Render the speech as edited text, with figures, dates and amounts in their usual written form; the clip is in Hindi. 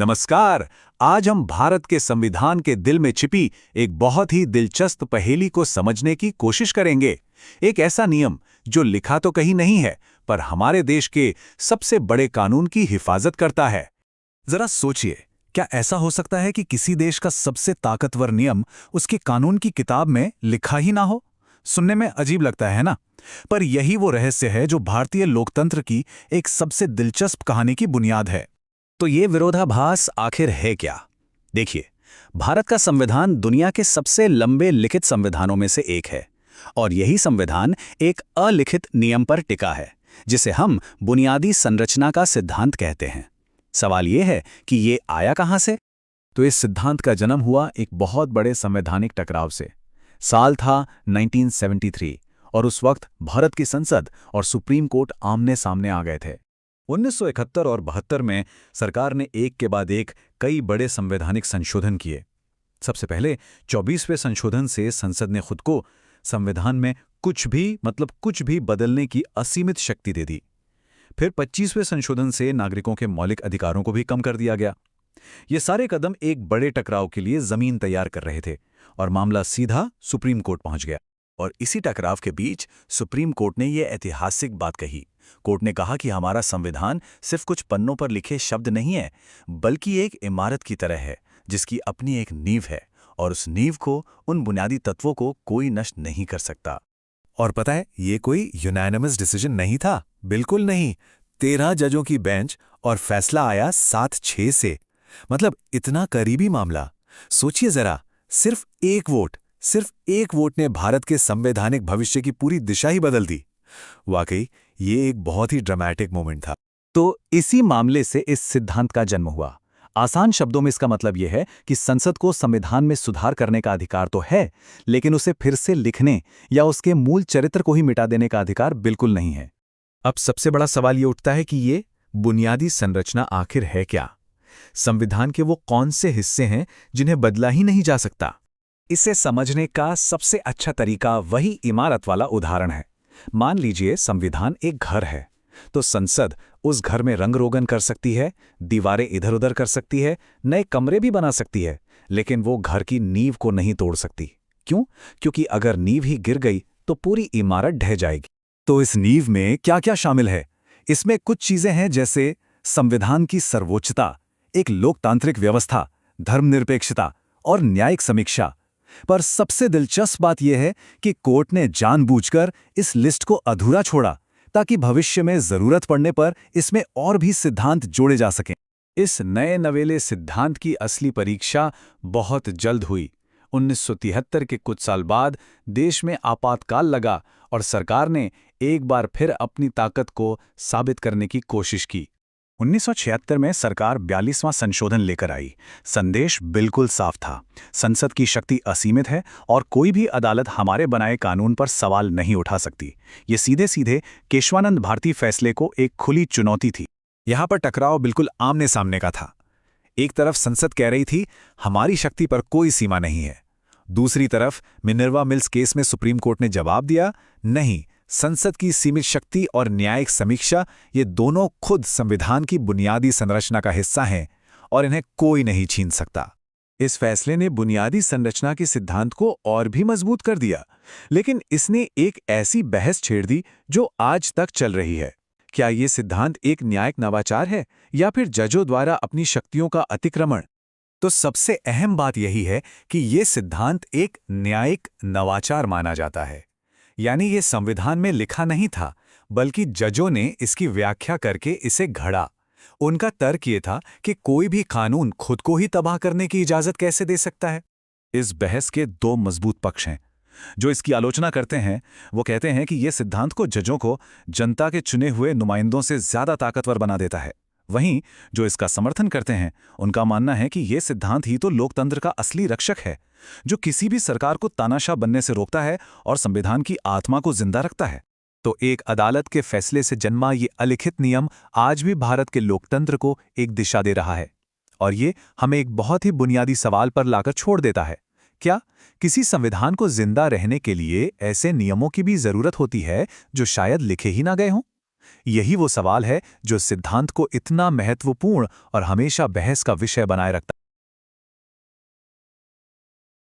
नमस्कार। आज हम भारत के संविधान के दिल में छिपी एक बहुत ही दिलचस्प पहेली को समझने की कोशिश करेंगे। एक ऐसा नियम जो लिखा तो कहीं नहीं है, पर हमारे देश के सबसे बड़े कानून की हिफाजत करता है। जरा सोचिए, क्या ऐसा हो सकता है कि किसी देश का सबसे ताकतवर नियम उसके कानून की किताब में लिखा ही ना हो? सुनने में अजीब लगता है ना? पर यही वो रहस्य है जो भारतीय लोकतंत्र की एक सबसे दिलचस्प कहानी की बुनियाद है। तो ये विरोधाभास आखिर है क्या? देखिए, भारत का संविधान दुनिया के सबसे लंबे लिखित संविधानों में से एक है, और यही संविधान एक अलिखित नियम पर टिका है, जिसे हम बुनियादी संरचना का सिद्धांत कहते हैं। सवाल ये है कि ये आया कहाँ से? तो इस सिद्धांत का जन्म हुआ एक बहुत बड़े संवैधानिक टकराव से। साल था 1973 और उस वक्त भारत की संसद और सुप्रीम कोर्ट आमने सामने आ गए थे। 1971 और 72 में सरकार ने एक के बाद एक कई बड़े संवैधानिक संशोधन किए। सबसे पहले 24वें संशोधन से संसद ने खुद को संविधान में कुछ भी बदलने की असीमित शक्ति दे दी। फिर 25वें संशोधन से नागरिकों के मौलिक अधिकारों को भी कम कर दिया गया। ये सारे कदम एक बड़े टकराव के लिए जमीन तैयार कर रहे थे और मामला सीधा सुप्रीम कोर्ट पहुंच गया। और इसी टकराव के बीच सुप्रीम कोर्ट ने यह ऐतिहासिक बात कही। कोर्ट ने कहा कि हमारा संविधान सिर्फ कुछ पन्नों पर लिखे शब्द नहीं है, बल्कि एक इमारत की तरह है जिसकी अपनी एक नींव है, और उस नींव को, उन बुनियादी तत्वों को कोई नष्ट नहीं कर सकता। और पता है, ये कोई यूनानिमस डिसीजन नहीं था, बिल्कुल नहीं। 13 जजों की बेंच और फैसला आया 7-6 से। मतलब इतना करीबी मामला। सोचिए जरा, सिर्फ एक वोट ने भारत के संवैधानिक भविष्य की पूरी दिशा ही बदल दी। वाकई ये एक बहुत ही ड्रामेटिक मोमेंट था। तो इसी मामले से इस सिद्धांत का जन्म हुआ। आसान शब्दों में इसका मतलब यह है कि संसद को संविधान में सुधार करने का अधिकार तो है, लेकिन उसे फिर से लिखने या उसके मूल चरित्र को ही मिटा देने का अधिकार बिल्कुल नहीं है। अब सबसे बड़ा सवाल ये उठता है कि ये बुनियादी संरचना आखिर है क्या? संविधान के वो कौन से हिस्से हैं जिन्हें बदला ही नहीं जा सकता? इसे समझने का सबसे अच्छा तरीका वही इमारत वाला उदाहरण है। मान लीजिए संविधान एक घर है, तो संसद उस घर में रंग रोगन कर सकती है, दीवारें इधर उधर कर सकती है, नए कमरे भी बना सकती है, लेकिन वो घर की नींव को नहीं तोड़ सकती। क्यों? क्योंकि अगर नींव ही गिर गई तो पूरी इमारत ढह जाएगी। तो इस नींव में क्या क्या शामिल है? इसमें कुछ चीजें हैं, जैसे संविधान की सर्वोच्चता, एक लोकतांत्रिक व्यवस्था, धर्मनिरपेक्षता और न्यायिक समीक्षा। पर सबसे दिलचस्प बात यह है कि कोर्ट ने जानबूझकर इस लिस्ट को अधूरा छोड़ा ताकि भविष्य में जरूरत पड़ने पर इसमें और भी सिद्धांत जोड़े जा सकें। इस नए नवेले सिद्धांत की असली परीक्षा बहुत जल्द हुई। 1973 के कुछ साल बाद देश में आपातकाल लगा और सरकार ने एक बार फिर अपनी ताकत को साबित करने की कोशिश की। 1976 में सरकार 42वां संशोधन लेकर आई। संदेश बिल्कुल साफ था, संसद की शक्ति असीमित है और कोई भी अदालत हमारे बनाए कानून पर सवाल नहीं उठा सकती। ये सीधे सीधे केशवानंद भारती फैसले को एक खुली चुनौती थी। यहां पर टकराव बिल्कुल आमने सामने का था। एक तरफ संसद कह रही थी हमारी शक्ति पर कोई सीमा नहीं है, दूसरी तरफ मिनर्वा मिल्स केस में सुप्रीम कोर्ट ने जवाब दिया, नहीं, संसद की सीमित शक्ति और न्यायिक समीक्षा ये दोनों खुद संविधान की बुनियादी संरचना का हिस्सा हैं और इन्हें कोई नहीं छीन सकता। इस फैसले ने बुनियादी संरचना के सिद्धांत को और भी मजबूत कर दिया, लेकिन इसने एक ऐसी बहस छेड़ दी जो आज तक चल रही है। क्या ये सिद्धांत एक न्यायिक नवाचार है या फिर जजों द्वारा अपनी शक्तियों का अतिक्रमण? तो सबसे अहम बात यही है कि ये सिद्धांत एक न्यायिक नवाचार माना जाता है। यानी ये संविधान में लिखा नहीं था, बल्कि जजों ने इसकी व्याख्या करके इसे घड़ा। उनका तर्क ये था कि कोई भी कानून खुद को ही तबाह करने की इजाजत कैसे दे सकता है। इस बहस के 2 मजबूत पक्ष हैं। जो इसकी आलोचना करते हैं वो कहते हैं कि यह सिद्धांत को जजों को जनता के चुने हुए नुमाइंदों से ज्यादा ताकतवर बना देता है। वहीं जो इसका समर्थन करते हैं उनका मानना है कि यह सिद्धांत ही तो लोकतंत्र का असली रक्षक है, जो किसी भी सरकार को तानाशाह बनने से रोकता है और संविधान की आत्मा को जिंदा रखता है। तो एक अदालत के फैसले से जन्मा ये अलिखित नियम आज भी भारत के लोकतंत्र को एक दिशा दे रहा है। और ये हमें एक बहुत ही बुनियादी सवाल पर लाकर छोड़ देता है, क्या किसी संविधान को जिंदा रहने के लिए ऐसे नियमों की भी जरूरत होती है जो शायद लिखे ही ना गए हों? यही वो सवाल है जो सिद्धांत को इतना महत्वपूर्ण और हमेशा बहस का विषय बनाए रखता है।